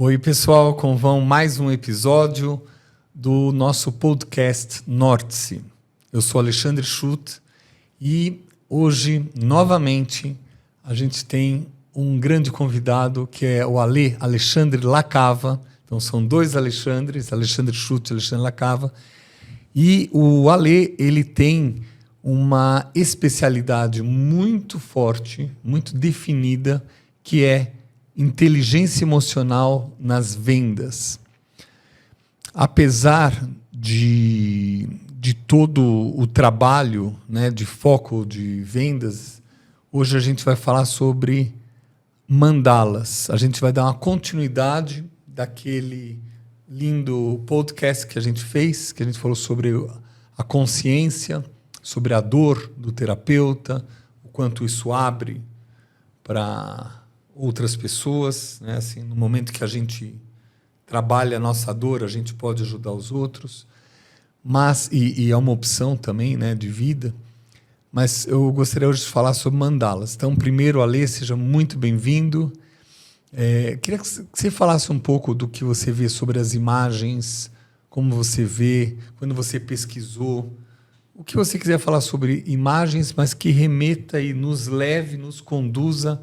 Oi, pessoal, como vão? Mais um episódio do nosso podcast Norte-se. Eu sou Alexandre Schutt e hoje, novamente, a gente tem um grande convidado que é o Alexandre Lacava. Então, são dois Alexandres, Alexandre Schutt e Alexandre Lacava. E o Ale, ele tem uma especialidade muito forte, muito definida, que é inteligência emocional nas vendas. Apesar de todo o trabalho, né, de foco de vendas, hoje a gente vai falar sobre mandalas. A gente vai dar uma continuidade daquele lindo podcast que a gente fez, que a gente falou sobre a consciência, sobre a dor do terapeuta, o quanto isso abre para outras pessoas, né? Assim, no momento que a gente trabalha a nossa dor, a gente pode ajudar os outros, mas e é uma opção também, né, de vida. Mas eu gostaria hoje de falar sobre mandalas. Então, primeiro, Ale, seja muito bem-vindo. Queria que você falasse um pouco do que você vê sobre as imagens, como você vê, quando você pesquisou, o que você quiser falar sobre imagens, mas que remeta e nos leve, nos conduza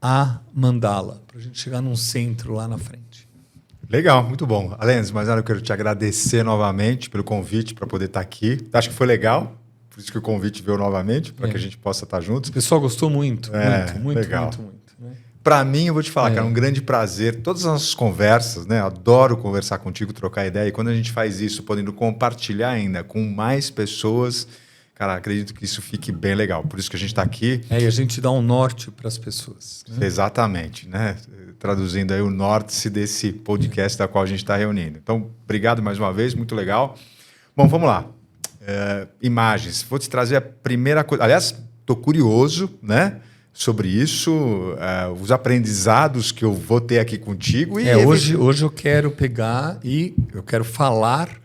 a mandala, para a gente chegar num centro lá na frente. Legal, muito bom. Alens, mas eu quero te agradecer novamente pelo convite para poder estar aqui. Acho que foi legal, por isso que o convite veio novamente, para que a gente possa estar juntos. O pessoal gostou muito, muito, legal. muito. Né? Para mim, eu vou te falar, cara, é um grande prazer. Todas as nossas conversas, né? Adoro conversar contigo, trocar ideia. E quando a gente faz isso, podendo compartilhar ainda com mais pessoas, cara, acredito que isso fique bem legal. Por isso que a gente está aqui. E a gente dá um norte para as pessoas. Né? Exatamente, né? Traduzindo aí o norte desse podcast da qual a gente está reunindo. Então, obrigado mais uma vez, muito legal. Bom, vamos lá. Imagens. Vou te trazer a primeira coisa. Aliás, estou curioso, né? Sobre isso, os aprendizados que eu vou ter aqui contigo. E hoje eu quero pegar e eu quero falar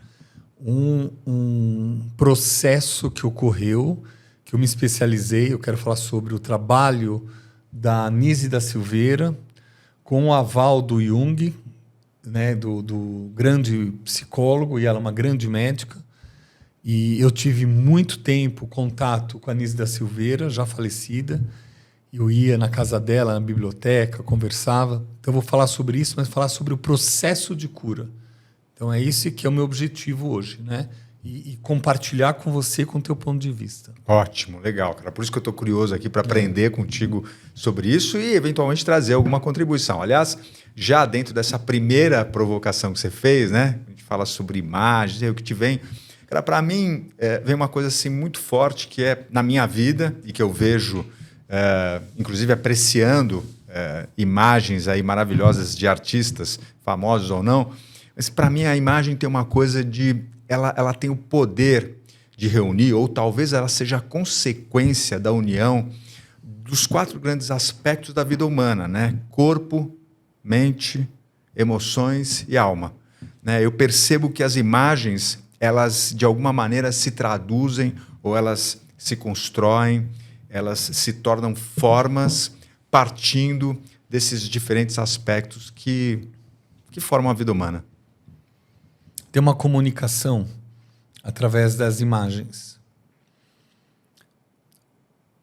um processo que ocorreu, que eu me especializei. Eu quero falar sobre o trabalho da Anísia da Silveira com o aval do Jung, né, do grande psicólogo, e ela é uma grande médica. E eu tive muito tempo contato com a Anísia da Silveira, já falecida. Eu ia na casa dela, na biblioteca, conversava. Então, eu vou falar sobre isso, mas falar sobre o processo de cura. Então, é esse que é o meu objetivo hoje, né? E compartilhar com você, com o teu ponto de vista. Ótimo, legal, cara. Por isso que eu estou curioso aqui para aprender contigo sobre isso e, eventualmente, trazer alguma contribuição. Aliás, já dentro dessa primeira provocação que você fez, né? A gente fala sobre imagens, o que te vem... Cara, para mim, vem uma coisa assim muito forte que é na minha vida e que eu vejo... inclusive apreciando imagens aí maravilhosas de artistas, famosos ou não, mas para mim a imagem tem uma coisa de... Ela tem o poder de reunir, ou talvez ela seja a consequência da união dos 4 grandes aspectos da vida humana, né? Corpo, mente, emoções e alma. Né? Eu percebo que as imagens, elas de alguma maneira se traduzem ou elas se constroem, elas se tornam formas partindo desses diferentes aspectos que formam a vida humana. Tem uma comunicação através das imagens.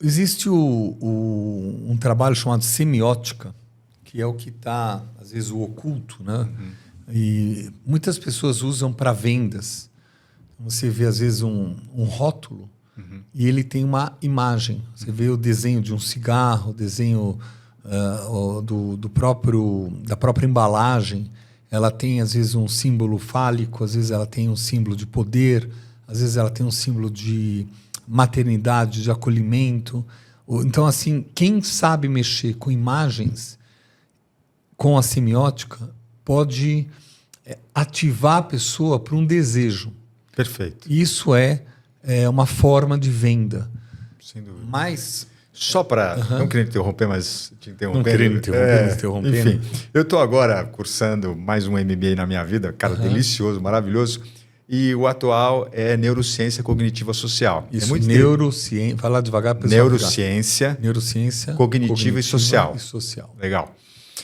Existe um trabalho chamado semiótica, que é o que está, às vezes, o oculto, né? E muitas pessoas usam para vendas. Você vê, às vezes, um rótulo, e ele tem uma imagem. Você vê o desenho de um cigarro, o desenho da própria embalagem. Ela tem, às vezes, um símbolo fálico, às vezes ela tem um símbolo de poder, às vezes ela tem um símbolo de maternidade, de acolhimento. Então, assim, quem sabe mexer com imagens, com a semiótica, pode ativar a pessoa para um desejo. Perfeito. Isso é uma forma de venda. Sem dúvida. Mas... Só para... Não queria interromper, mas te interromper. Não queria interromper. Enfim, eu estou agora cursando mais um MBA na minha vida. Cara, delicioso, maravilhoso. e o atual é neurociência cognitiva social. Isso, é muito neurociência. Vai lá devagar, pessoal. Neurociência cognitiva e social. social. Legal.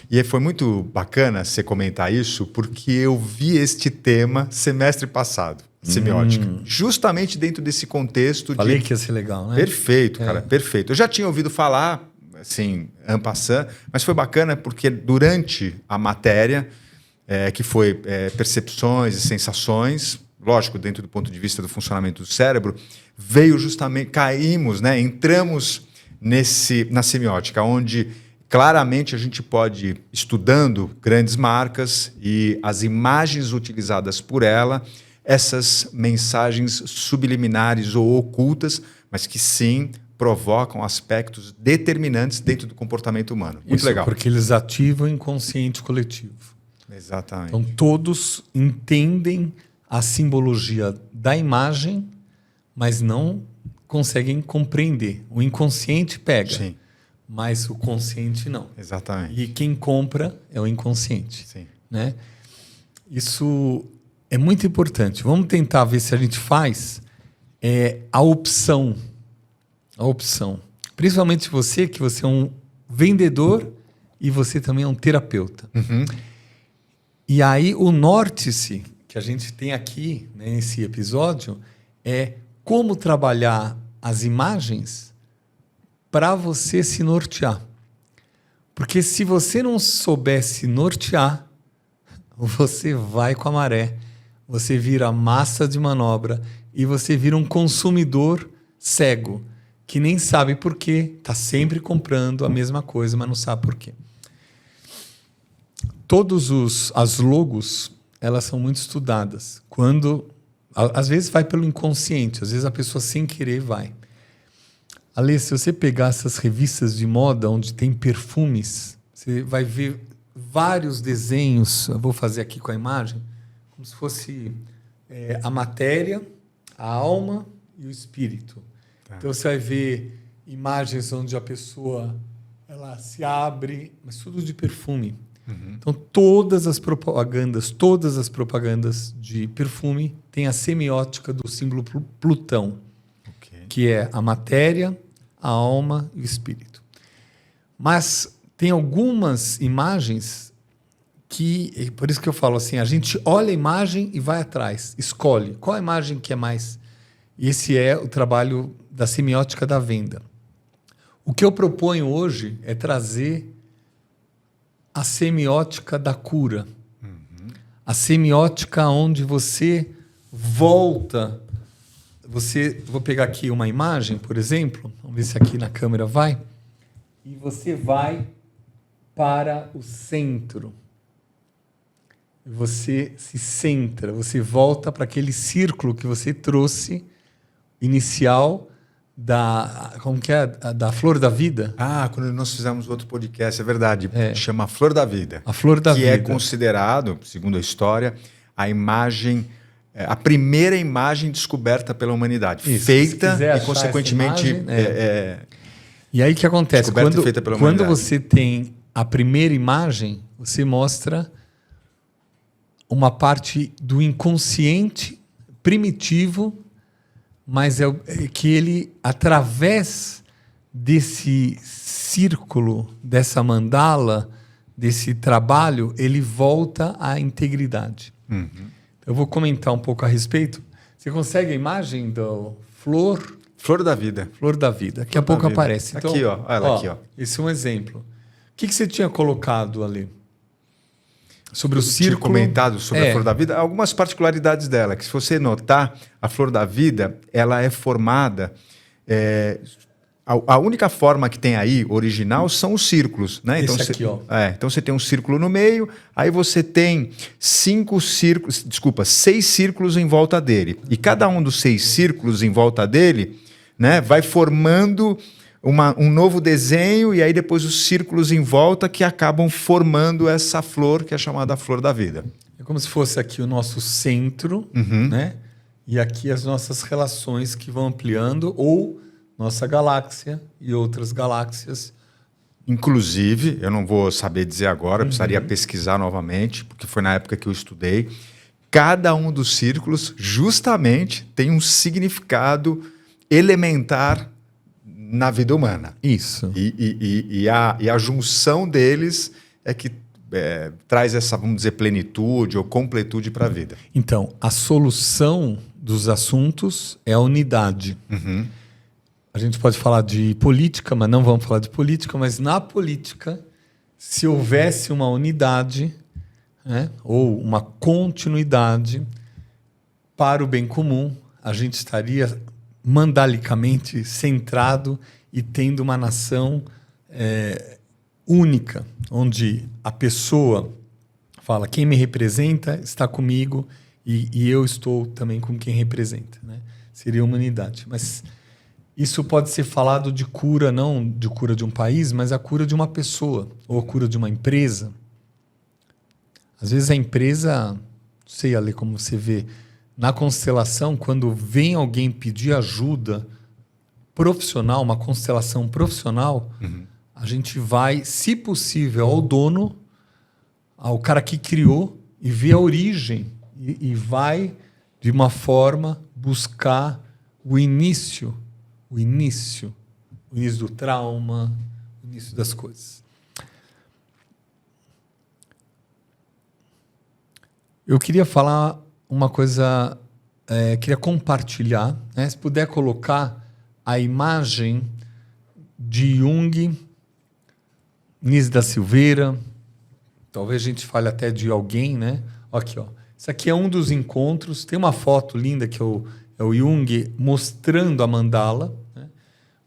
E foi muito bacana você comentar isso, porque eu vi este tema semestre passado, semiótica. Justamente dentro desse contexto Falei que ia ser legal, né? Perfeito, cara, perfeito. Eu já tinha ouvido falar, assim, en passant, mas foi bacana porque durante a matéria, que foi percepções e sensações, lógico, dentro do ponto de vista do funcionamento do cérebro, veio justamente, caímos, né, entramos na semiótica, onde claramente a gente pode, estudando grandes marcas e as imagens utilizadas por ela, essas mensagens subliminares ou ocultas, mas que sim provocam aspectos determinantes dentro do comportamento humano. Muito legal. Porque eles ativam o inconsciente coletivo. Exatamente. Então todos entendem a simbologia da imagem, mas não conseguem compreender. O inconsciente pega. Sim. Mas o consciente não. Exatamente. E quem compra é o inconsciente. Sim. Né? Isso é muito importante. Vamos tentar ver se a gente faz a opção. A opção. Principalmente você, que você é um vendedor e você também é um terapeuta. Uhum. E aí o norte-se, que a gente tem aqui, né, nesse episódio, é como trabalhar as imagens para você se nortear. Porque se você não soubesse nortear, você vai com a maré, você vira massa de manobra e você vira um consumidor cego, que nem sabe por quê, está sempre comprando a mesma coisa, mas não sabe por quê. As logos, elas são muito estudadas. Às vezes vai pelo inconsciente, às vezes a pessoa sem querer vai. Ale, se você pegar essas revistas de moda onde tem perfumes, você vai ver vários desenhos, eu vou fazer aqui com a imagem, como se fosse a matéria, a alma e o espírito. Tá. Então você vai ver imagens onde a pessoa ela se abre, mas tudo de perfume. Uhum. Então todas as propagandas de perfume têm a semiótica do símbolo Plutão, que é a matéria, a alma e o espírito. Mas tem algumas imagens que, por isso que eu falo assim, a gente olha a imagem e vai atrás, escolhe qual a imagem que é mais. Esse é o trabalho da semiótica da venda. O que eu proponho hoje é trazer a semiótica da cura. Uhum. A semiótica onde você volta. Vou pegar aqui uma imagem, por exemplo, vamos ver se aqui na câmera vai, e você vai para o centro. Você se centra, você volta para aquele círculo que você trouxe inicial da Flor da Vida. Ah, quando nós fizemos outro podcast, é verdade, chama Flor da Vida. A Flor da Vida. Que é considerado, segundo a história, a primeira imagem descoberta pela humanidade. Isso, feita e, consequentemente... E aí o que acontece? Quando você tem a primeira imagem, você mostra uma parte do inconsciente primitivo, mas é que ele, através desse círculo, dessa mandala, desse trabalho, ele volta à integridade. Uhum. Eu vou comentar um pouco a respeito. Você consegue a imagem do Flor da Vida. Flor da Vida. Daqui a pouco aparece. Então, aqui, ó. Ela aqui, ó. Esse é um exemplo. O que você tinha colocado ali? Sobre o círculo. Tinha comentado sobre a Flor da Vida. Algumas particularidades dela, que se você notar, a Flor da Vida, ela é formada... A única forma que tem aí, original, são os círculos, né? Esse aqui, ó. Então você tem um círculo no meio, aí você tem 6 círculos em volta dele. E cada um dos 6 círculos em volta dele, né, vai formando um novo desenho, e aí depois os círculos em volta que acabam formando essa flor, que é chamada Flor da Vida. É como se fosse aqui o nosso centro, né? E aqui as nossas relações que vão ampliando, ou nossa galáxia e outras galáxias. Inclusive, eu não vou saber dizer agora, precisaria pesquisar novamente, porque foi na época que eu estudei, cada um dos círculos justamente tem um significado elementar na vida humana. Isso. E a junção deles é que traz essa, vamos dizer, plenitude ou completude para a vida. Então, a solução dos assuntos é a unidade. Uhum. A gente pode falar de política, mas não vamos falar de política, mas na política, se houvesse uma unidade, né, ou uma continuidade para o bem comum, a gente estaria mandalicamente centrado e tendo uma nação única, onde a pessoa fala, quem me representa está comigo e eu estou também com quem representa, né? Seria uma unidade. Mas isso pode ser falado de cura, não de cura de um país, mas a cura de uma pessoa ou a cura de uma empresa. Às vezes a empresa, não sei, Ale, como você vê, na constelação, quando vem alguém pedir ajuda profissional, uma constelação profissional, a gente vai, se possível, ao dono, ao cara que criou, e vê a origem, e vai, de uma forma, buscar o início do trauma, o início das coisas. Eu queria falar uma coisa, queria compartilhar, né? Se puder colocar a imagem de Jung, Nise da Silveira, talvez a gente fale até de alguém, né? Aqui, ó. Isso aqui é um dos encontros, tem uma foto linda que é o Jung mostrando a mandala, né?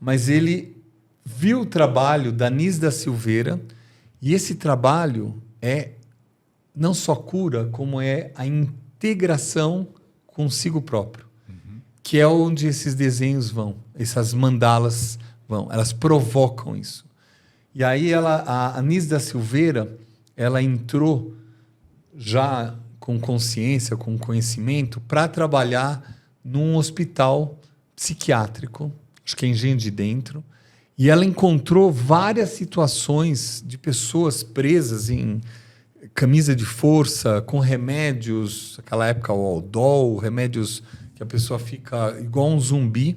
Mas ele viu o trabalho da Nise da Silveira e esse trabalho é não só cura, como é a integração consigo próprio, que é onde esses desenhos vão, essas mandalas vão, elas provocam isso. E aí a Nise da Silveira, ela entrou já com consciência, com conhecimento, para trabalhar num hospital psiquiátrico, acho que é Engenho de Dentro, e ela encontrou várias situações de pessoas presas em camisa de força, com remédios, naquela época o Aldol, remédios que a pessoa fica igual um zumbi.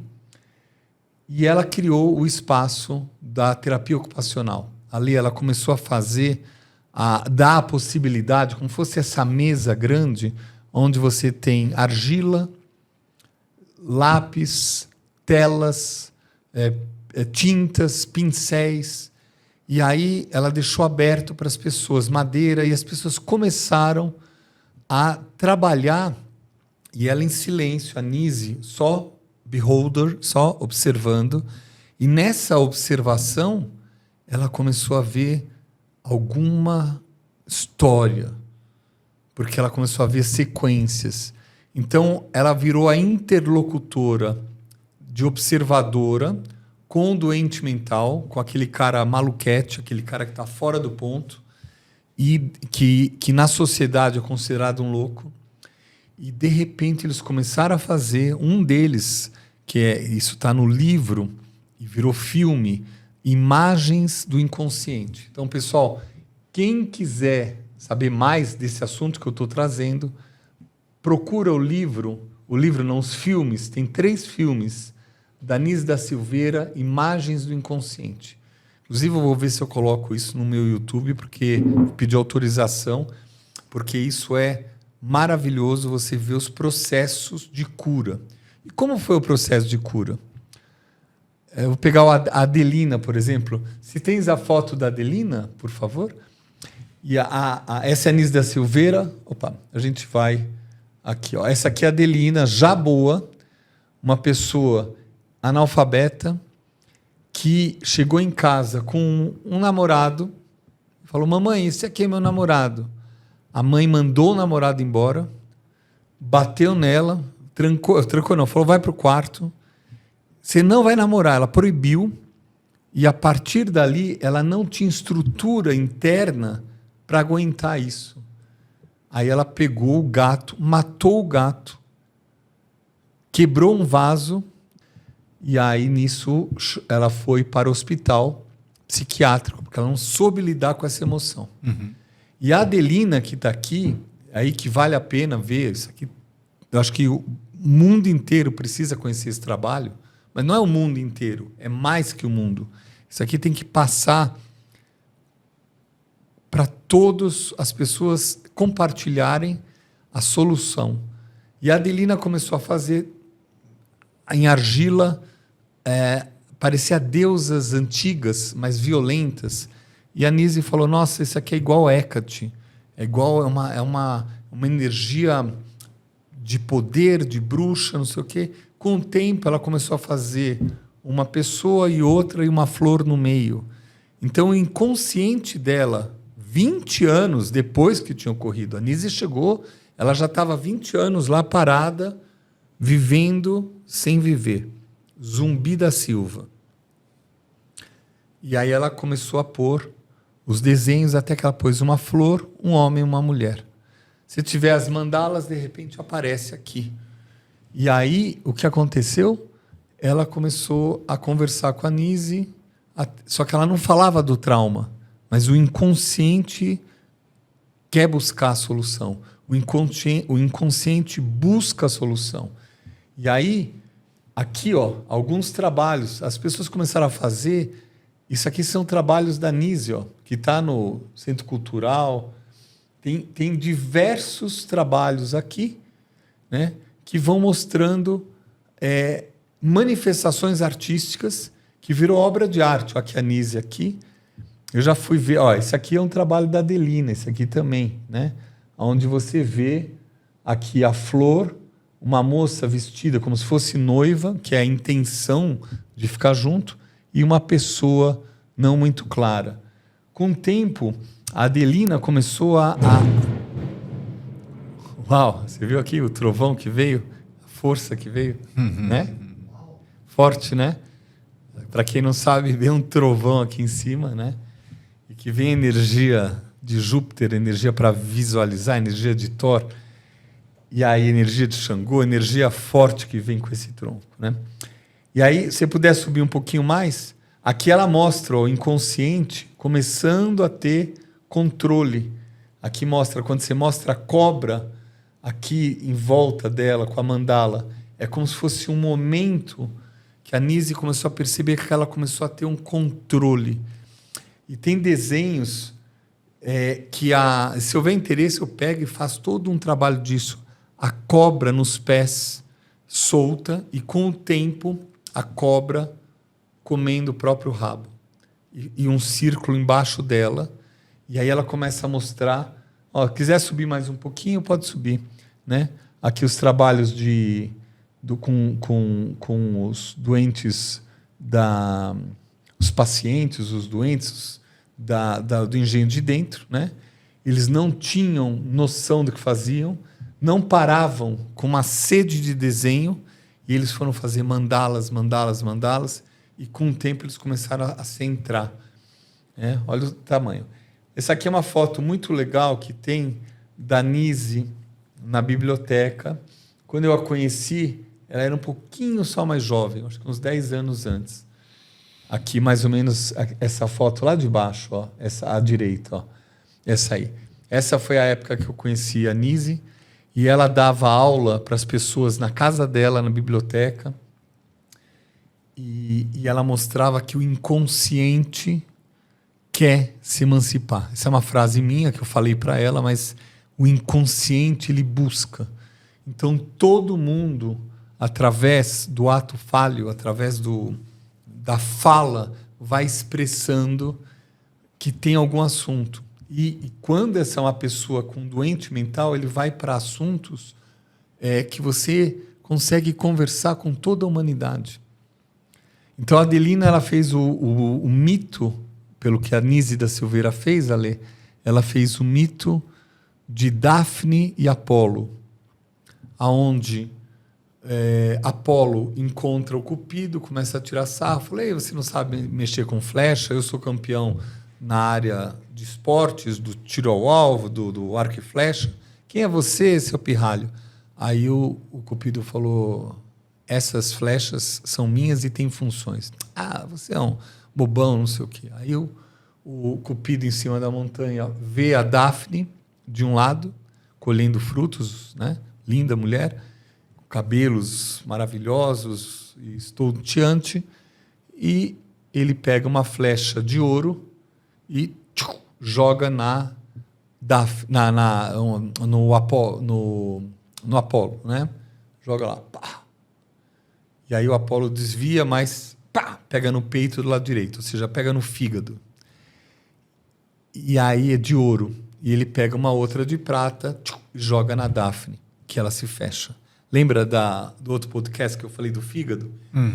E ela criou o espaço da terapia ocupacional. Ali ela começou a fazer, dar a possibilidade, como fosse essa mesa grande, onde você tem argila, lápis, telas, tintas, pincéis. E aí ela deixou aberto para as pessoas, madeira, e as pessoas começaram a trabalhar, e ela em silêncio, a Nise, só beholder, só observando, e nessa observação ela começou a ver alguma história, porque ela começou a ver sequências. Então ela virou a interlocutora de observadora com o doente mental, com aquele cara maluquete, aquele cara que está fora do ponto, e que na sociedade é considerado um louco. E, de repente, eles começaram a fazer, um deles, isso está no livro, e virou filme, Imagens do Inconsciente. Então, pessoal, quem quiser saber mais desse assunto que eu estou trazendo, procura o livro não, os filmes, tem 3 filmes, da Nise da Silveira, Imagens do Inconsciente. Inclusive, eu vou ver se eu coloco isso no meu YouTube, porque pedi autorização, porque isso é maravilhoso, você ver os processos de cura. E como foi o processo de cura? Eu vou pegar a Adelina, por exemplo. Se tens a foto da Adelina, por favor. E essa é a Nise da Silveira. Opa, a gente vai aqui. Ó. Essa aqui é a Adelina, já boa, uma pessoa analfabeta, que chegou em casa com um namorado, falou, mamãe, esse aqui é meu namorado. A mãe mandou o namorado embora, bateu nela, trancou não, falou, vai para o quarto, você não vai namorar, ela proibiu, e a partir dali ela não tinha estrutura interna para aguentar isso. Aí ela pegou o gato, matou o gato, quebrou um vaso, e aí, nisso, ela foi para o hospital psiquiátrico, porque ela não soube lidar com essa emoção. E a Adelina, que está aqui, É aí que vale a pena ver isso aqui. Eu acho que o mundo inteiro precisa conhecer esse trabalho, mas não é o mundo inteiro, é mais que o mundo. Isso aqui tem que passar para todas as pessoas compartilharem a solução. E a Adelina começou a fazer em argila, parecia deusas antigas, mas violentas. E a Nise falou, nossa, isso aqui é igual Hecate. É igual, é uma energia de poder, de bruxa, não sei o quê. Com o tempo, ela começou a fazer uma pessoa e outra e uma flor no meio. Então, o inconsciente dela, 20 anos depois que tinha ocorrido, a Nise chegou, ela já estava 20 anos lá parada, vivendo sem viver. Zumbi da Silva. E aí ela começou a pôr os desenhos, até que ela pôs uma flor, um homem e uma mulher. Se tiver as mandalas, de repente aparece aqui. E aí, o que aconteceu? Ela começou a conversar com a Nise, só que ela não falava do trauma, mas o inconsciente quer buscar a solução. O inconsciente busca a solução. E aí, aqui, ó, alguns trabalhos, as pessoas começaram a fazer. Isso aqui são trabalhos da Nise, ó, que está no Centro Cultural. Tem diversos trabalhos aqui, né, que vão mostrando manifestações artísticas que virou obra de arte. Ó, aqui a Nise aqui. Eu já fui ver, ó, esse aqui é um trabalho da Adelina, esse aqui também, né, onde você vê aqui a flor, uma moça vestida como se fosse noiva, que é a intenção de ficar junto, e uma pessoa não muito clara. Com o tempo, a Adelina começou Uau, você viu aqui o trovão que veio? A força que veio, né? Forte, né? Para quem não sabe, veio um trovão aqui em cima, né? E que vem energia de Júpiter, energia para visualizar, energia de Thor, e aí energia de Xangô, energia forte que vem com esse tronco, né? E aí, se puder subir um pouquinho mais, aqui ela mostra o inconsciente começando a ter controle. Aqui mostra, quando você mostra a cobra aqui em volta dela, com a mandala, é como se fosse um momento que a Nise começou a perceber que ela começou a ter um controle. E tem desenhos que, se houver interesse, eu pego e faço todo um trabalho disso. A cobra nos pés, solta, e com o tempo, a cobra comendo o próprio rabo. E um círculo embaixo dela. E aí ela começa a mostrar. Ó, quiser subir mais um pouquinho, pode subir, né? Aqui os trabalhos com os doentes, os pacientes, os doentes do engenho de dentro, né? Eles não tinham noção do que faziam, não paravam com uma sede de desenho, e eles foram fazer mandalas, e com o tempo eles começaram a centrar. Né? Olha o tamanho. Essa aqui é uma foto muito legal que tem da Nise na biblioteca. Quando eu a conheci, ela era um pouquinho só mais jovem, acho que uns 10 anos antes. Aqui, mais ou menos, essa foto lá de baixo, ó, essa à direita, ó, essa aí. Essa foi a época que eu conheci a Nise, e ela dava aula para as pessoas na casa dela, na biblioteca, e ela mostrava que o inconsciente quer se emancipar. Essa é uma frase minha que eu falei para ela, mas o inconsciente ele busca. Então, todo mundo, através do ato falho, através da fala, vai expressando que tem algum assunto. E quando essa é uma pessoa com doente mental, ele vai para assuntos que você consegue conversar com toda a humanidade. Então, a Adelina ela fez o mito, pelo que a Nise da Silveira fez, Ale, ela fez o mito de Daphne e Apolo, aonde Apolo encontra o Cupido, começa a tirar sarro, falei, você não sabe mexer com flecha, eu sou campeão na área de esportes, do tiro ao alvo, do arco e flecha, quem é você, seu pirralho? Aí o Cupido falou, essas flechas são minhas e têm funções. Ah, você é um bobão, não sei o quê. Aí o Cupido em cima da montanha vê a Daphne de um lado, colhendo frutos, né? Linda mulher, cabelos maravilhosos e estonteante, e ele pega uma flecha de ouro e joga no Apolo, né? Joga lá, pá. E aí o Apolo desvia, mas pá, pega no peito do lado direito, ou seja, pega no fígado. E aí é de ouro. E ele pega uma outra de prata e joga na Daphne, que ela se fecha. Lembra do outro podcast que eu falei do fígado?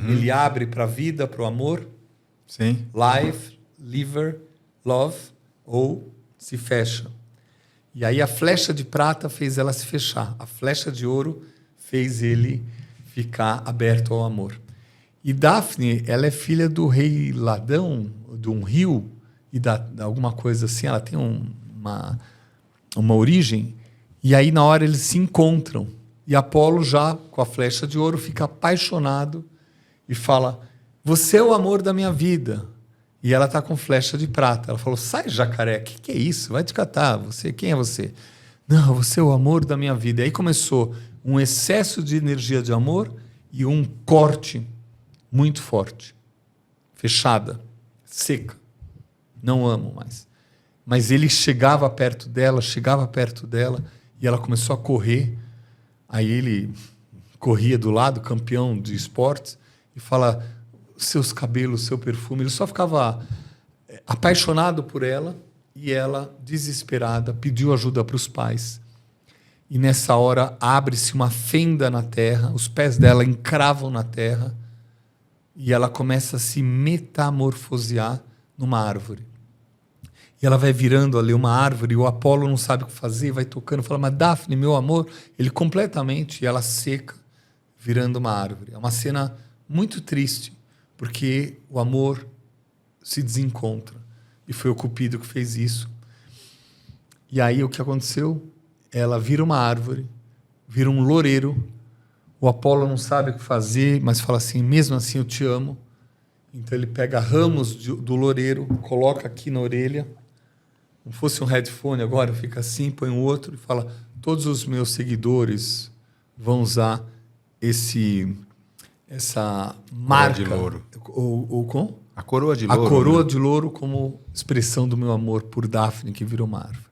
Ele abre para a vida, para o amor. Sim. Life, liver, love, ou se fecha. E aí a flecha de prata fez ela se fechar. A flecha de ouro fez ele ficar aberto ao amor. E Daphne, ela é filha do rei Ladão, de um rio, e alguma coisa assim, ela tem uma origem, e aí na hora eles se encontram. E Apolo, já com a flecha de ouro, fica apaixonado e fala: você é o amor da minha vida. E ela está com flecha de prata. Ela falou: sai, jacaré, que é isso? Vai te catar. Quem é você? Não, você é o amor da minha vida. E aí começou um excesso de energia de amor e um corte muito forte. Fechada, seca. Não amo mais. Mas ele chegava perto dela, e ela começou a correr. Aí ele corria do lado, campeão de esportes, e fala: seus cabelos, seu perfume. Ele só ficava apaixonado por ela, e ela, desesperada, pediu ajuda para os pais. E nessa hora abre-se uma fenda na terra, os pés dela encravam na terra, e ela começa a se metamorfosear numa árvore. E ela vai virando ali uma árvore, e o Apolo não sabe o que fazer, vai tocando, fala: mas Daphne, meu amor, ele completamente, e ela seca, virando uma árvore. É uma cena muito triste, porque o amor se desencontra. E foi o Cupido que fez isso. E aí o que aconteceu? Ela vira uma árvore, vira um loureiro, o Apolo não sabe o que fazer, mas fala assim: mesmo assim eu te amo. Então ele pega ramos do loureiro, coloca aqui na orelha, como fosse um headphone agora, fica assim, põe um outro e fala: todos os meus seguidores vão usar essa marca de louro. Com A coroa de louro. A coroa de louro como expressão do meu amor por Daphne, que virou uma árvore.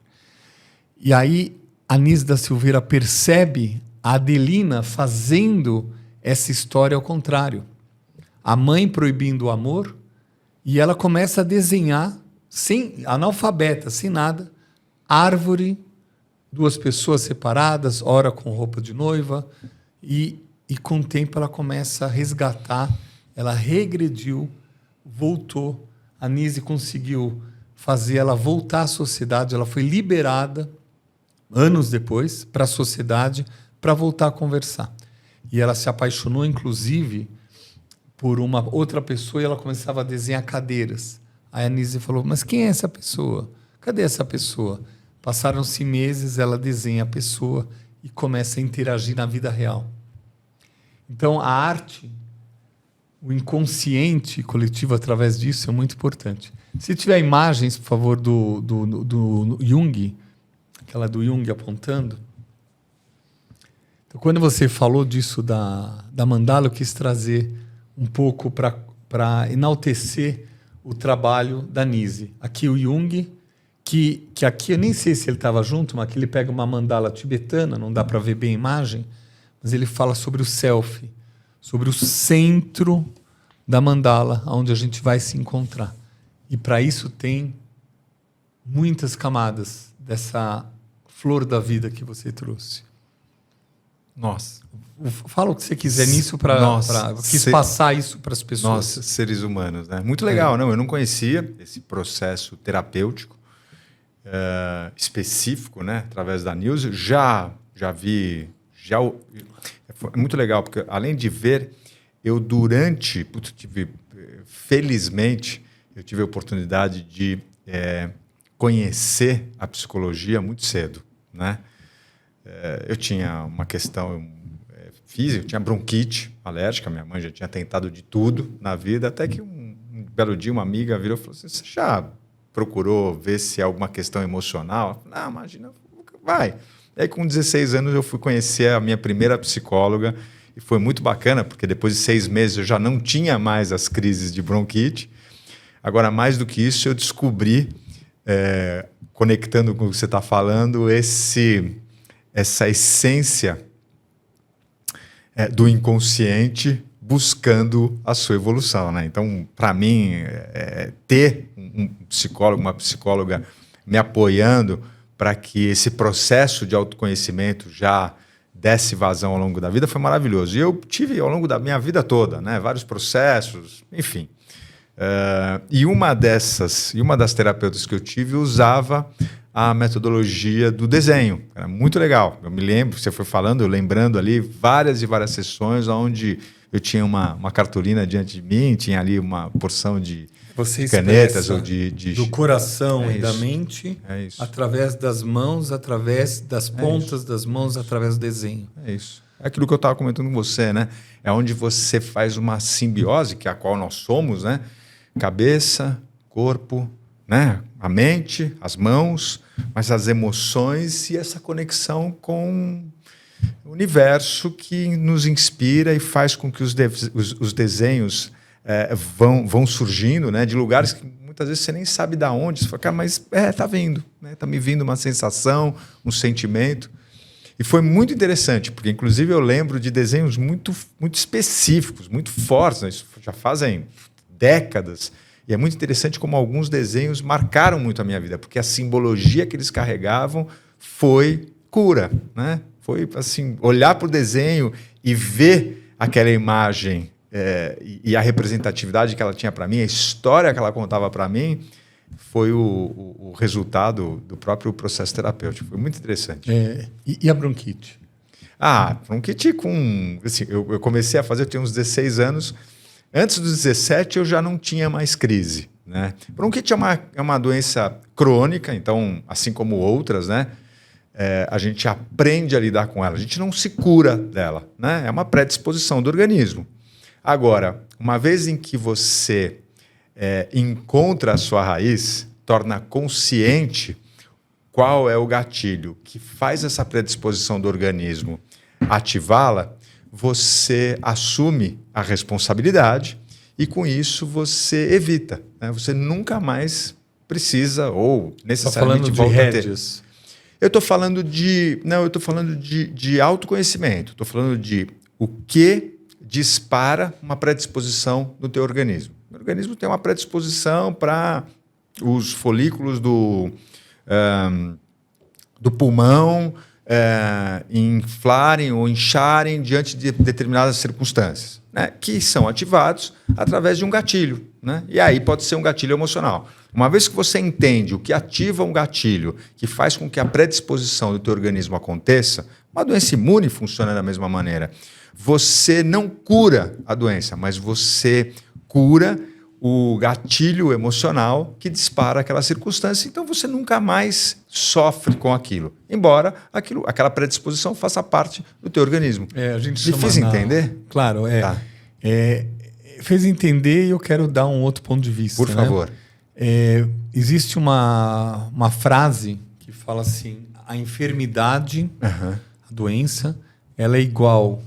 E aí Anísio da Silveira percebe a Adelina fazendo essa história ao contrário. A mãe proibindo o amor, e ela começa a desenhar, analfabeta, sem nada, árvore, duas pessoas separadas, ora com roupa de noiva, e com o tempo ela começa a resgatar, ela regrediu, voltou. A Nise conseguiu fazer ela voltar à sociedade, ela foi liberada, anos depois, para a sociedade, para voltar a conversar. E ela se apaixonou, inclusive, por uma outra pessoa, e ela começava a desenhar cadeiras. Aí a Anísia falou: mas quem é essa pessoa? Cadê essa pessoa? Passaram-se meses, ela desenha a pessoa e começa a interagir na vida real. Então, a arte, o inconsciente coletivo através disso é muito importante. Se tiver imagens, por favor, do Jung, aquela do Jung apontando. Então, quando você falou disso da mandala, eu quis trazer um pouco para enaltecer o trabalho da Nise. Aqui o Jung, que aqui eu nem sei se ele estava junto, mas aqui ele pega uma mandala tibetana, não dá para ver bem a imagem, mas ele fala sobre o self, sobre o centro da mandala, onde a gente vai se encontrar. E para isso tem muitas camadas dessa flor da vida que você trouxe. Nossa. Fala o que você quiser nisso quis passar isso para as pessoas. Nós, seres humanos, né? Muito legal, não? Eu não conhecia esse processo terapêutico específico, né? Através da news. Já vi. É muito legal, porque além de ver, felizmente, eu tive a oportunidade de conhecer a psicologia muito cedo, né? Eu tinha uma questão física, eu tinha bronquite alérgica, minha mãe já tinha tentado de tudo na vida, até que um belo dia uma amiga virou e falou assim: você já procurou ver se é alguma questão emocional? Eu falei: não, imagina, vai. E aí, com 16 anos, eu fui conhecer a minha primeira psicóloga e foi muito bacana, porque depois de 6 meses eu já não tinha mais as crises de bronquite. Agora, mais do que isso, eu descobri, conectando com o que você está falando, essa essência do inconsciente buscando a sua evolução, né? Então, para mim, ter um psicólogo, uma psicóloga me apoiando para que esse processo de autoconhecimento já desse vazão ao longo da vida foi maravilhoso. E eu tive ao longo da minha vida toda, né, vários processos, enfim. E uma das terapeutas que eu tive usava a metodologia do desenho. Era muito legal. Eu me lembro, você foi falando, eu lembrando ali várias e várias sessões onde eu tinha uma cartolina diante de mim, tinha ali uma porção de canetas ou do coração e da mente, através das mãos, através das pontas das mãos, através do desenho. É isso. É aquilo que eu estava comentando com você, né? É onde você faz uma simbiose, que é a qual nós somos, né? Cabeça, corpo, né? A mente, as mãos, mas as emoções e essa conexão com o universo que nos inspira e faz com que os desenhos vão surgindo, né, de lugares que muitas vezes você nem sabe de onde. Você fala, cara, mas tá vindo, né, tá me vindo uma sensação, um sentimento. E foi muito interessante, porque inclusive eu lembro de desenhos muito, muito específicos, muito fortes, né, isso já fazem décadas. E é muito interessante como alguns desenhos marcaram muito a minha vida, porque a simbologia que eles carregavam foi cura, né? Foi assim, olhar para o desenho e ver aquela imagem e a representatividade que ela tinha para mim, a história que ela contava para mim, foi o resultado do próprio processo terapêutico. Foi muito interessante. E a bronquite? Bronquite assim, eu comecei a fazer, eu tinha uns 16 anos. Antes dos 17, eu já não tinha mais crise, né? Bronquite é uma doença crônica, então, assim como outras, né? A gente aprende a lidar com ela, a gente não se cura dela, né? É uma predisposição do organismo. Agora, uma vez em que você encontra a sua raiz, torna consciente qual é o gatilho que faz essa predisposição do organismo ativá-la, você assume a responsabilidade e, com isso, você evita, né? Você nunca mais precisa ou necessariamente volta a ter. Eu estou falando de autoconhecimento. Estou falando de o que dispara uma predisposição no teu organismo. O organismo tem uma predisposição para os folículos do pulmão inflarem ou incharem diante de determinadas circunstâncias, né, que são ativados através de um gatilho, né? E aí pode ser um gatilho emocional. Uma vez que você entende o que ativa um gatilho, que faz com que a predisposição do teu organismo aconteça, uma doença imune funciona da mesma maneira. Você não cura a doença, mas você cura o gatilho emocional que dispara aquela circunstância, então você nunca mais sofre com aquilo, embora aquela predisposição faça parte do teu organismo. A gente fiz entender? Claro, Tá. Fez entender e eu quero dar um outro ponto de vista. Por favor. Existe uma frase que fala assim, a enfermidade, a doença, ela é igual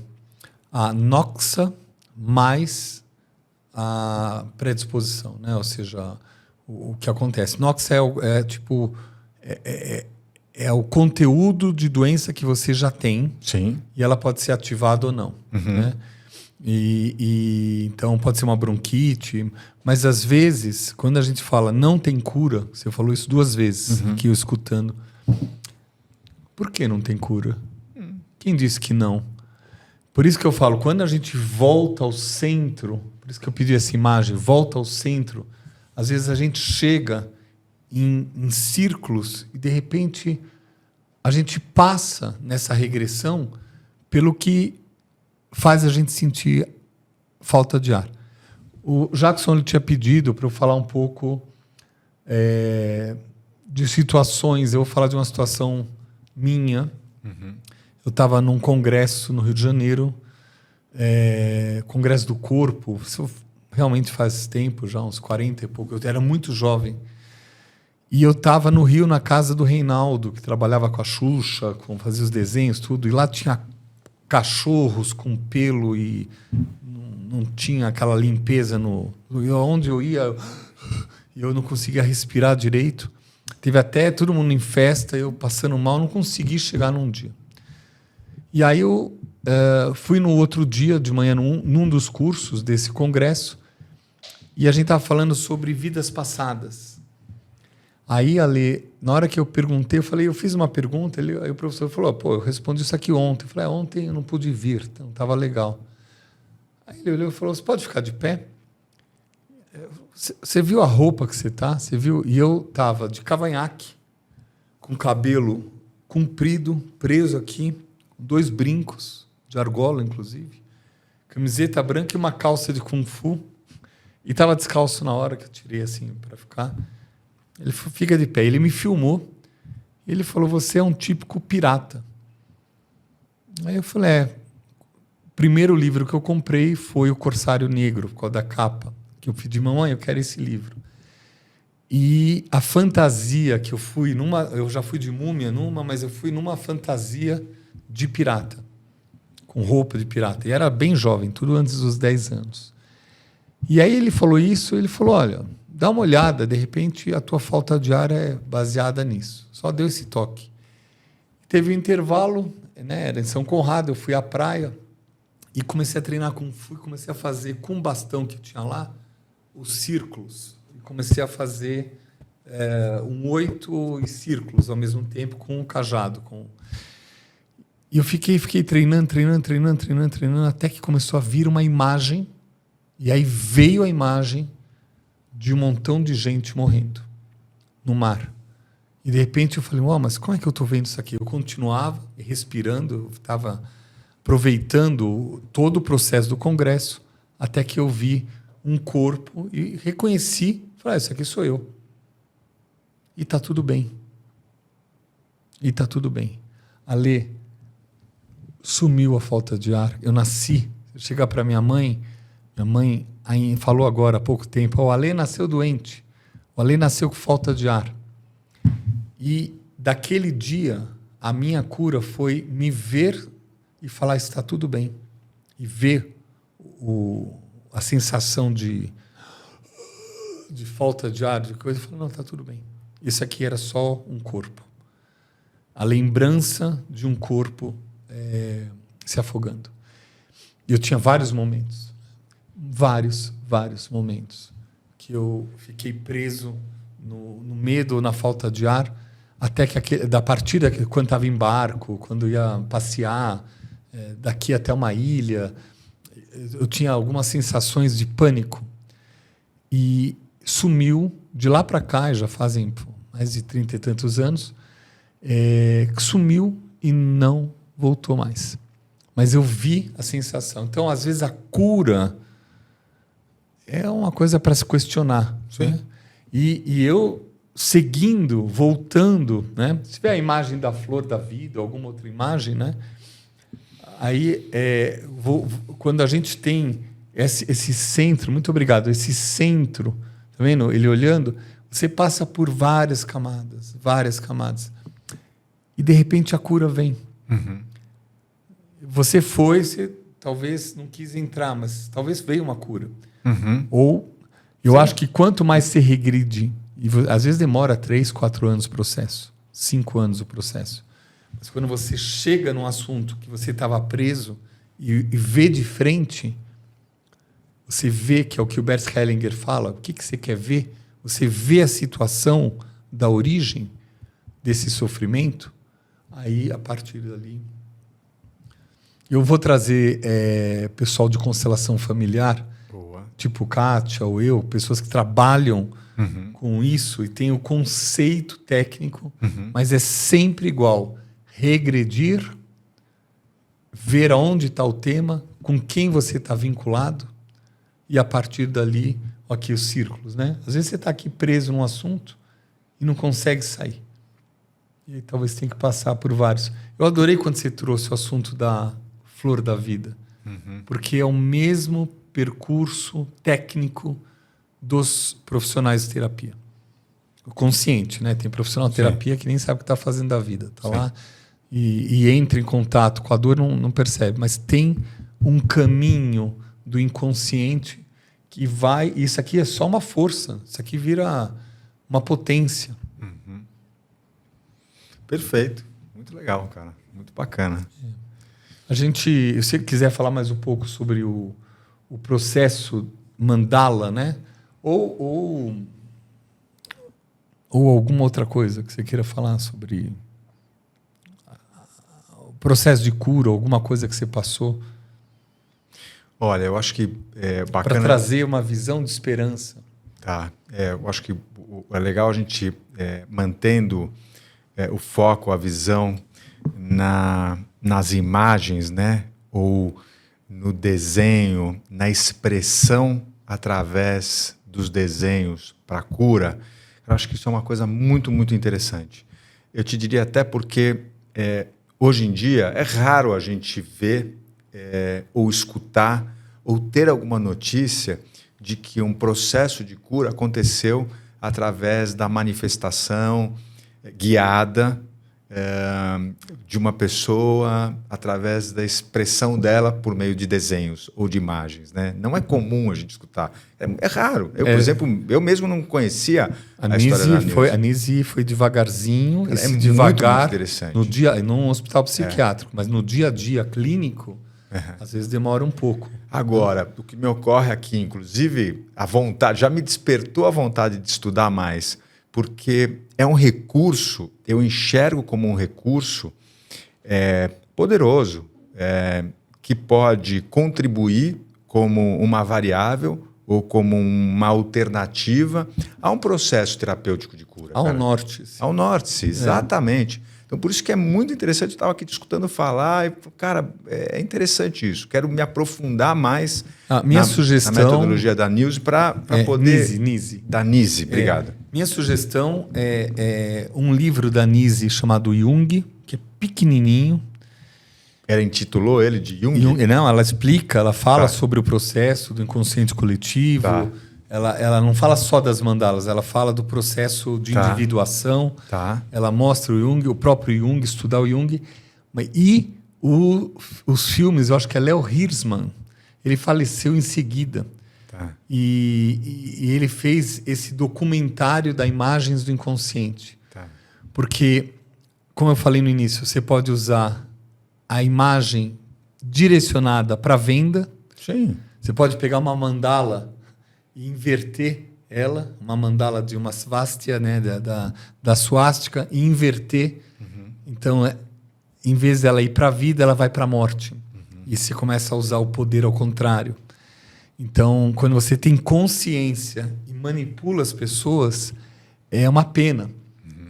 a noxa mais a predisposição, né? Ou seja, o que acontece. Nox é o conteúdo de doença que você já tem. Sim. E ela pode ser ativada ou não. Né? Então pode ser uma bronquite, mas às vezes, quando a gente fala não tem cura, você falou isso 2 vezes aqui eu escutando. Por que não tem cura? Quem disse que não? Por isso que eu falo, quando a gente volta ao centro, por isso que eu pedi essa imagem, volta ao centro, às vezes a gente chega em círculos e, de repente, a gente passa nessa regressão pelo que faz a gente sentir falta de ar. O Jackson ele tinha pedido para eu falar um pouco de situações. Eu vou falar de uma situação minha. Eu estava num congresso no Rio de Janeiro, Congresso do Corpo. Isso realmente faz tempo, já uns 40 e pouco. Eu era muito jovem. E eu estava no Rio, na casa do Reinaldo, que trabalhava com a Xuxa, fazia os desenhos, tudo. E lá tinha cachorros com pelo e não tinha aquela limpeza onde eu ia, eu não conseguia respirar direito. Teve até todo mundo em festa, eu passando mal, não consegui chegar num dia. E aí eu fui no outro dia, de manhã, num dos cursos desse congresso, e a gente estava falando sobre vidas passadas. Aí, Ale, na hora que eu perguntei, eu fiz uma pergunta, aí o professor falou, pô, eu respondi isso aqui ontem. Eu falei, ontem eu não pude vir, então estava legal. Aí ele olhou e falou, você pode ficar de pé? Você viu a roupa que você tá? Você viu? E eu estava de cavanhaque, com cabelo comprido, preso aqui, 2 brincos, de argola, inclusive, camiseta branca e uma calça de kung fu, e estava descalço na hora que eu tirei, assim, para ficar. Ele falou, fica de pé. Ele me filmou. Ele falou, você é um típico pirata. Aí eu falei, o primeiro livro que eu comprei foi O Corsário Negro, por causa da capa, que eu pedi, mamãe, eu quero esse livro. E a fantasia que eu fui, eu já fui de múmia mas eu fui numa fantasia de pirata, com roupa de pirata. E era bem jovem, tudo antes dos 10 anos. E aí ele falou isso, ele falou, olha, dá uma olhada, de repente a tua falta de ar é baseada nisso. Só deu esse toque. Teve um intervalo, né, era em São Conrado, eu fui à praia e comecei a treinar Kung Fu, comecei a fazer com o bastão que tinha lá, os círculos. E comecei a fazer 8 círculos ao mesmo tempo com o cajado. E eu fiquei treinando, até que começou a vir uma imagem, e aí veio a imagem de um montão de gente morrendo no mar. E de repente eu falei, mas como é que eu estou vendo isso aqui? Eu continuava respirando, eu estava aproveitando todo o processo do congresso, até que eu vi um corpo e reconheci, falei, isso aqui sou eu. E está tudo bem. Ale, sumiu a falta de ar. Eu nasci, eu chegar para minha mãe falou agora há pouco tempo, o Ale nasceu doente, o Ale nasceu com falta de ar. E daquele dia, a minha cura foi me ver e falar, está tudo bem. E ver a sensação de falta de ar, de coisa, e falar, não, está tudo bem. Isso aqui era só um corpo. A lembrança de um corpo se afogando. E eu tinha vários momentos, vários momentos, que eu fiquei preso no medo ou na falta de ar, até que da partida, quando estava em barco, quando ia passear, daqui até uma ilha, eu tinha algumas sensações de pânico. E sumiu, de lá para cá, já fazem mais de 30 e tantos anos, sumiu e não voltou mais. Mas eu vi a sensação. Então, às vezes, a cura é uma coisa para se questionar. Né? E eu, seguindo, voltando, né? Se tiver a imagem da flor da vida, alguma outra imagem, né? Aí, quando a gente tem esse centro, muito obrigado, esse centro, tá vendo? Ele olhando, você passa por várias camadas. E, de repente, a cura vem. Uhum. Você talvez não quis entrar, mas talvez veio uma cura. Uhum. Ou, eu acho que quanto mais você regride, e às vezes demora 3, 4 anos o processo, 5 anos o processo. Mas quando você chega num assunto que você estava preso e vê de frente, você vê que é o que o Bert Hellinger fala, o que você quer ver? Você vê a situação da origem desse sofrimento, aí, a partir dali... Eu vou trazer pessoal de constelação familiar, Boa. tipo Kátia ou eu, pessoas que trabalham com isso e têm o conceito técnico, mas é sempre igual. Regredir, ver aonde está o tema, com quem você está vinculado, e a partir dali, aqui os círculos. Né? Às vezes você está aqui preso num assunto e não consegue sair. E aí, talvez tenha que passar por vários. Eu adorei quando você trouxe o assunto da flor da vida, porque é o mesmo percurso técnico dos profissionais de terapia. consciente, né? Tem profissional de terapia que nem sabe o que está fazendo da vida. Está Sim. lá e entra em contato com a dor, não percebe. Mas tem um caminho do inconsciente que vai... Isso aqui é só uma força. Isso aqui vira uma potência. Perfeito. Muito legal, cara. Muito bacana. Se você quiser falar mais um pouco sobre o processo mandala, né? Ou alguma outra coisa que você queira falar sobre o processo de cura, alguma coisa que você passou. Olha, eu acho que é bacana... Para trazer uma visão de esperança. Tá. Eu acho que é legal a gente mantendo o foco, a visão nas imagens, né? Ou no desenho, na expressão através dos desenhos para a cura. Eu acho que isso é uma coisa muito, muito interessante. Eu te diria até porque hoje em dia é raro a gente ver ou escutar ou ter alguma notícia de que um processo de cura aconteceu através da manifestação guiada de uma pessoa, através da expressão dela por meio de desenhos ou de imagens, né? Não é comum a gente escutar. É raro. Eu, por exemplo, eu mesmo não conhecia a história da Nise. A Nise foi devagarzinho, devagar, muito interessante. Num hospital psiquiátrico, mas no dia a dia clínico, às vezes demora um pouco. Agora, o que me ocorre aqui, inclusive, a vontade, já me despertou a vontade de estudar mais, porque é um recurso, eu enxergo como um recurso poderoso, que pode contribuir como uma variável ou como uma alternativa a um processo terapêutico de cura. Ao nórtice. Ao nórtice, exatamente. Então, por isso que é muito interessante, eu estava aqui escutando falar, e, cara, é interessante isso. Quero me aprofundar mais na metodologia da Nise para poder... Nise. Da Nise, obrigado. Minha sugestão é um livro da Nise chamado Jung, que é pequenininho. Ela intitulou ele de Jung? Não, ela explica, ela fala sobre o processo do inconsciente coletivo. Tá. Ela não fala só das mandalas, ela fala do processo de individuação. Tá. Ela mostra o Jung, o próprio Jung, estudar o Jung. E os filmes, eu acho que é Léo Hirschman, ele faleceu em seguida. Tá. E ele fez esse documentário da Imagens do Inconsciente. Tá. Porque, como eu falei no início, você pode usar a imagem direcionada para venda. Sim. Você pode pegar uma mandala e inverter ela, uma mandala de uma svastia, né, da suástica, e inverter. Então, em vez dela ir para a vida, ela vai para a morte. E você começa a usar o poder ao contrário. Então, quando você tem consciência e manipula as pessoas, é uma pena.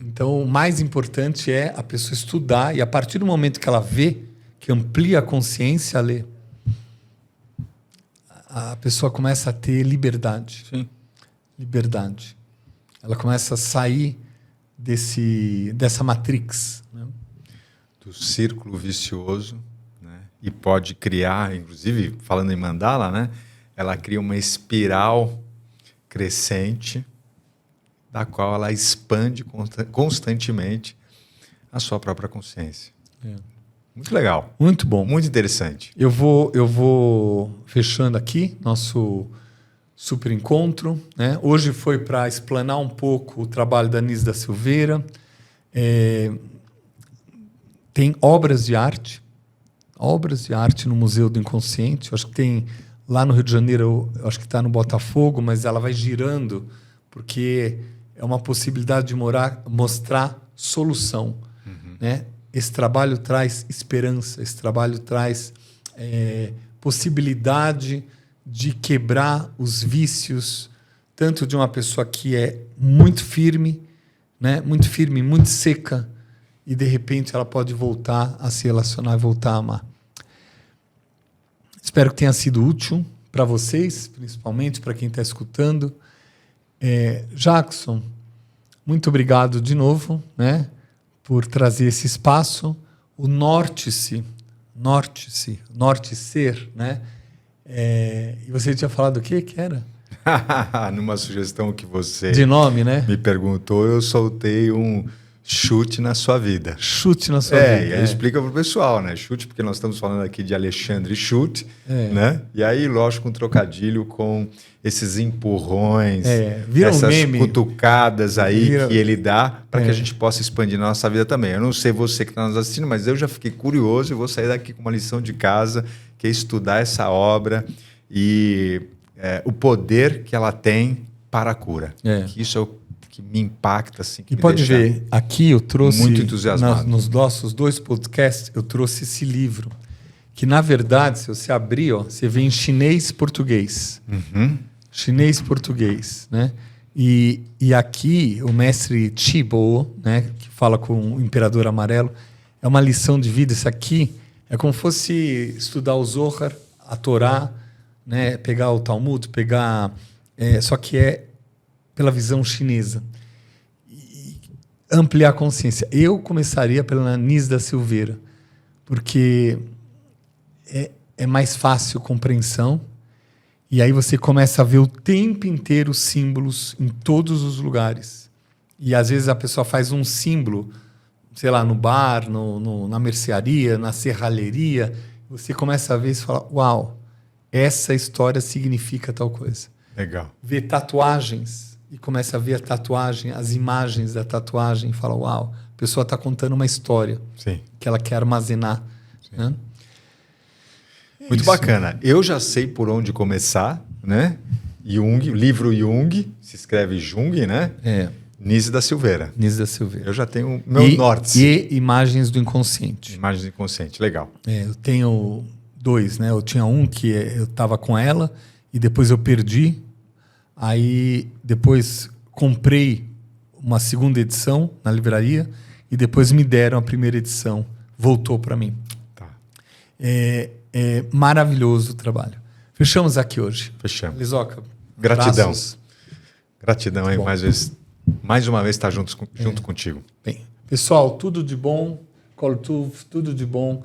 Então, o mais importante é a pessoa estudar e, a partir do momento que ela vê, que amplia a consciência, ler, a pessoa começa a ter liberdade. Sim. Liberdade. Ela começa a sair dessa matrix, né? Do círculo vicioso, né? E pode criar, inclusive, falando em mandala, né? Ela cria uma espiral crescente da qual ela expande constantemente a sua própria consciência. Muito legal. Muito bom. Muito interessante. Eu vou fechando aqui nosso super encontro, né? Hoje foi para explanar um pouco o trabalho da Nise da Silveira. Tem obras de arte no Museu do Inconsciente. Eu acho que tem lá no Rio de Janeiro, eu acho que está no Botafogo, mas ela vai girando porque é uma possibilidade de mostrar solução, né? Esse trabalho traz esperança, esse trabalho traz possibilidade de quebrar os vícios, tanto de uma pessoa que é muito firme, né? Muito firme, muito seca, e de repente ela pode voltar a se relacionar e voltar a amar. Espero que tenha sido útil para vocês, principalmente para quem está escutando. Jackson, muito obrigado de novo, né, por trazer esse espaço. O Nórtice, Nórticer, né? E você tinha falado o quê que era? Numa sugestão que você De nome, né? me perguntou, eu soltei um chute na sua vida. Chute na sua vida. E aí explica pro pessoal, né? Chute, porque nós estamos falando aqui de Alexandre Chute, né? E aí, lógico, um trocadilho com esses empurrões, essas meme. cutucadas aí que ele dá para que a gente possa expandir na nossa vida também. Eu não sei você que está nos assistindo, mas eu já fiquei curioso e vou sair daqui com uma lição de casa, que é estudar essa obra e o poder que ela tem para a cura. Que isso é o que me impacta, assim. Que e me pode deixa ver, aqui eu trouxe, muito entusiasmado. nos nossos 2 podcasts, eu trouxe esse livro, que na verdade, se você abrir, ó, você vê em chinês e português. Chinês e português, né? E aqui, o mestre Chibo, né, que fala com o Imperador Amarelo, é uma lição de vida. Isso aqui é como se fosse estudar o Zohar, a Torá, né, pegar o Talmud, só que é pela visão chinesa. E ampliar a consciência. Eu começaria pela Anísio da Silveira, porque é mais fácil compreensão, e aí você começa a ver o tempo inteiro símbolos em todos os lugares. E às vezes a pessoa faz um símbolo, sei lá, no bar, na mercearia, na serralheria, você começa a ver e fala, uau, essa história significa tal coisa. Legal. Ver tatuagens, e começa a ver a tatuagem, as imagens da tatuagem, e fala, uau, a pessoa está contando uma história que ela quer armazenar. Né? Muito bacana. Eu já sei por onde começar, né? Jung, livro Jung, se escreve Jung, né? Anísio da Silveira. Anísio da Silveira. Eu já tenho meu norte. E imagens do inconsciente. Imagens do inconsciente, legal. Eu tenho 2, né? Eu tinha um que eu estava com ela e depois eu perdi. Aí depois comprei uma segunda edição na livraria e depois me deram a primeira edição. Voltou para mim. Tá. É maravilhoso o trabalho. Fechamos aqui hoje. Fechamos. Lizoca, gratidão. Abraços. Gratidão aí mais uma vez estar junto contigo. Bem, pessoal, tudo de bom. Tudo de bom.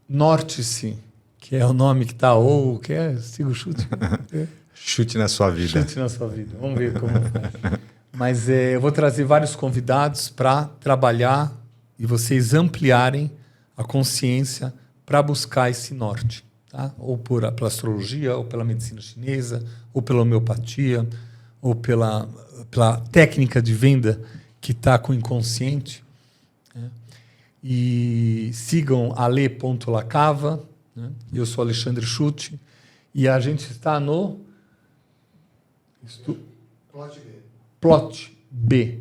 Norte-se, que é o nome que está, ou que é, siga o chute. Chute na sua vida. Chute na sua vida. Vamos ver como vai. Mas eu vou trazer vários convidados para trabalhar e vocês ampliarem a consciência para buscar esse norte. Tá? Ou pela astrologia, ou pela medicina chinesa, ou pela homeopatia, ou pela técnica de venda que está com o inconsciente. Né? E sigam ale.lacava. Né? Eu sou Alexandre Chute. E a gente está no... Plot B.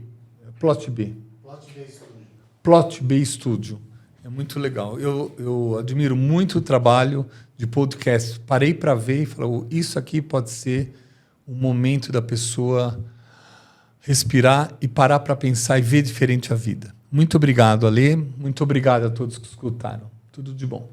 Plot B Studio. É muito legal. Eu admiro muito o trabalho de podcast. Parei para ver e falei, isso aqui pode ser um momento da pessoa respirar e parar para pensar e ver diferente a vida. Muito obrigado, Ale. Muito obrigado a todos que escutaram. Tudo de bom.